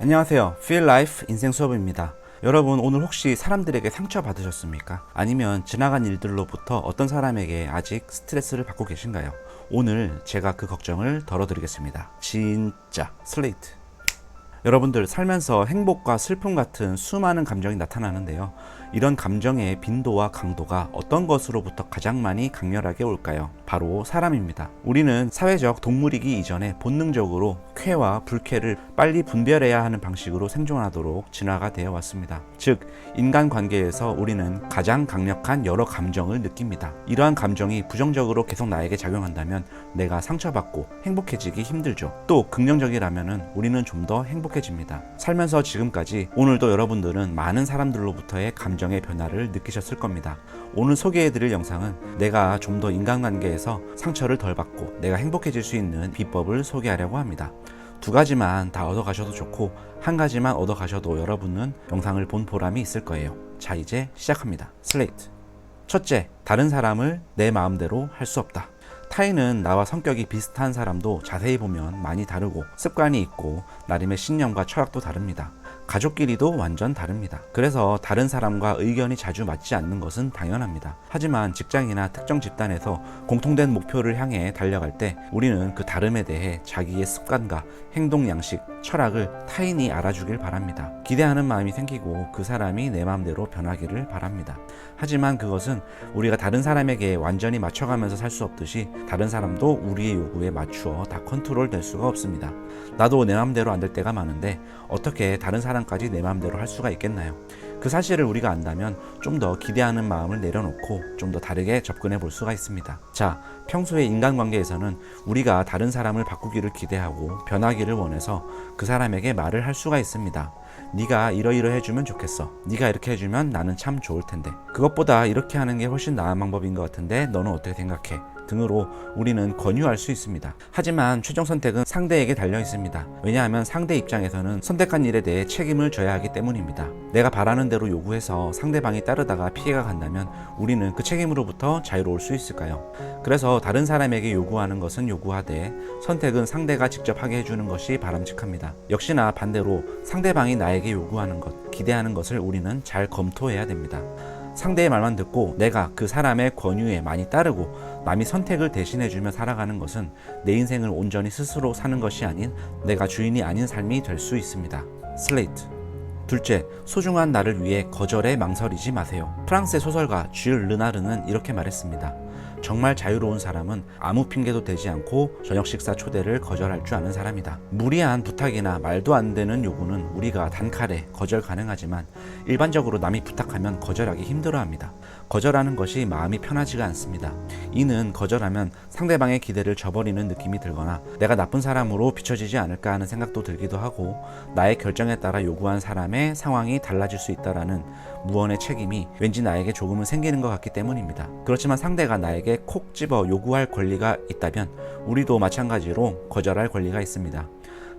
안녕하세요. Feel Life 인생 수업입니다. 여러분, 오늘 혹시 사람들에게 상처 받으셨습니까? 아니면 지나간 일들로부터 어떤 사람에게 아직 스트레스를 받고 계신가요? 오늘 제가 그 걱정을 덜어드리겠습니다. 진짜 슬레이트. 여러분들, 살면서 행복과 슬픔 같은 수많은 감정이 나타나는데요. 이런 감정의 빈도와 강도가 어떤 것으로부터 가장 많이 강렬하게 올까요? 바로 사람입니다. 우리는 사회적 동물이기 이전에 본능적으로 쾌와 불쾌를 빨리 분별해야 하는 방식으로 생존하도록 진화가 되어 왔습니다. 즉, 인간관계에서 우리는 가장 강력한 여러 감정을 느낍니다. 이러한 감정이 부정적으로 계속 나에게 작용한다면 내가 상처받고 행복해지기 힘들죠. 또 긍정적이라면 우리는 좀 더 행복해집니다. 살면서 지금까지 오늘도 여러분들은 많은 사람들로부터의 감정의 변화를 느끼셨을 겁니다. 오늘 소개해드릴 영상은 내가 좀 더 인간관계에서 상처를 덜 받고 내가 행복해질 수 있는 비법을 소개하려고 합니다. 두 가지만 다 얻어가셔도 좋고 한 가지만 얻어가셔도 여러분은 영상을 본 보람이 있을 거예요. 자, 이제 시작합니다. 슬레이트. 첫째, 다른 사람을 내 마음대로 할 수 없다. 타인은 나와 성격이 비슷한 사람도 자세히 보면 많이 다르고 습관이 있고 나름의 신념과 철학도 다릅니다. 가족끼리도 완전 다릅니다. 그래서 다른 사람과 의견이 자주 맞지 않는 것은 당연합니다. 하지만 직장이나 특정 집단에서 공통된 목표를 향해 달려갈 때 우리는 그 다름에 대해 자기의 습관과 행동 양식, 철학을 타인이 알아주길 바랍니다. 기대하는 마음이 생기고 그 사람이 내 마음대로 변하기를 바랍니다. 하지만 그것은 우리가 다른 사람에게 완전히 맞춰가면서 살 수 없듯이 다른 사람도 우리의 요구에 맞추어 다 컨트롤될 수가 없습니다. 나도 내 마음대로 안 될 때가 많은데 어떻게 다른 사람까지 내 마음대로 할 수가 있겠나요? 그 사실을 우리가 안다면 좀 더 기대하는 마음을 내려놓고 좀 더 다르게 접근해 볼 수가 있습니다. 자, 평소에 인간관계에서는 우리가 다른 사람을 바꾸기를 기대하고 변하기를 원해서 그 사람에게 말을 할 수가 있습니다. 네가 이러이러 해주면 좋겠어. 네가 이렇게 해주면 나는 참 좋을 텐데. 그것보다 이렇게 하는 게 훨씬 나은 방법인 것 같은데 너는 어떻게 생각해? 등으로 우리는 권유할 수 있습니다. 하지만 최종 선택은 상대에게 달려 있습니다. 왜냐하면 상대 입장에서는 선택한 일에 대해 책임을 져야 하기 때문입니다. 내가 바라는 대로 요구해서 상대방이 따르다가 피해가 간다면 우리는 그 책임으로부터 자유로울 수 있을까요? 그래서 다른 사람에게 요구하는 것은 요구하되 선택은 상대가 직접 하게 해주는 것이 바람직합니다. 역시나 반대로 상대방이 나에게 요구하는 것, 기대하는 것을 우리는 잘 검토해야 됩니다. 상대의 말만 듣고 내가 그 사람의 권유에 많이 따르고 남이 선택을 대신해주며 살아가는 것은 내 인생을 온전히 스스로 사는 것이 아닌 내가 주인이 아닌 삶이 될 수 있습니다. 슬레이트. 둘째, 소중한 나를 위해 거절에 망설이지 마세요. 프랑스의 소설가 쥘 르나르는 이렇게 말했습니다. 정말 자유로운 사람은 아무 핑계도 대지 않고 저녁 식사 초대를 거절할 줄 아는 사람이다. 무리한 부탁이나 말도 안 되는 요구는 우리가 단칼에 거절 가능하지만 일반적으로 남이 부탁하면 거절하기 힘들어합니다. 거절하는 것이 마음이 편하지가 않습니다. 이는 거절하면 상대방의 기대를 저버리는 느낌이 들거나 내가 나쁜 사람으로 비춰지지 않을까 하는 생각도 들기도 하고 나의 결정에 따라 요구한 사람의 상황이 달라질 수 있다라는 무언의 책임이 왠지 나에게 조금은 생기는 것 같기 때문입니다. 그렇지만 상대가 나에게 콕 집어 요구할 권리가 있다면 우리도 마찬가지로 거절할 권리가 있습니다.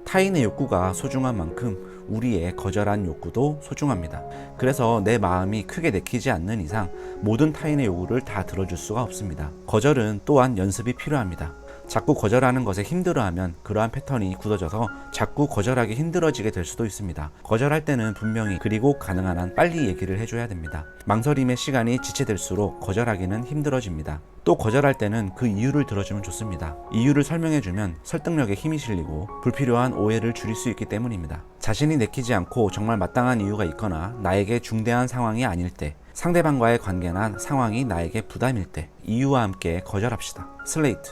타인의 욕구가 소중한 만큼 우리의 거절한 욕구도 소중합니다. 그래서 내 마음이 크게 내키지 않는 이상 모든 타인의 요구를 다 들어줄 수가 없습니다. 거절은 또한 연습이 필요합니다. 자꾸 거절하는 것에 힘들어하면 그러한 패턴이 굳어져서 자꾸 거절하기 힘들어지게 될 수도 있습니다. 거절할 때는 분명히 그리고 가능한 한 빨리 얘기를 해줘야 됩니다. 망설임의 시간이 지체될수록 거절하기는 힘들어집니다. 또 거절할 때는 그 이유를 들어주면 좋습니다. 이유를 설명해주면 설득력에 힘이 실리고 불필요한 오해를 줄일 수 있기 때문입니다. 자신이 내키지 않고 정말 마땅한 이유가 있거나 나에게 중대한 상황이 아닐 때, 상대방과의 관계나 상황이 나에게 부담일 때 이유와 함께 거절합시다. 슬레이트.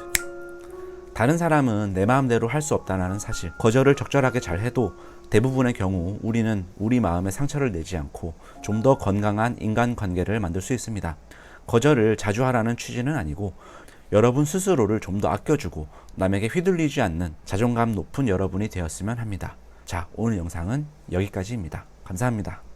다른 사람은 내 마음대로 할 수 없다는 사실, 거절을 적절하게 잘 해도 대부분의 경우 우리는 우리 마음에 상처를 내지 않고 좀 더 건강한 인간관계를 만들 수 있습니다. 거절을 자주 하라는 취지는 아니고 여러분 스스로를 좀 더 아껴주고 남에게 휘둘리지 않는 자존감 높은 여러분이 되었으면 합니다. 자, 오늘 영상은 여기까지입니다. 감사합니다.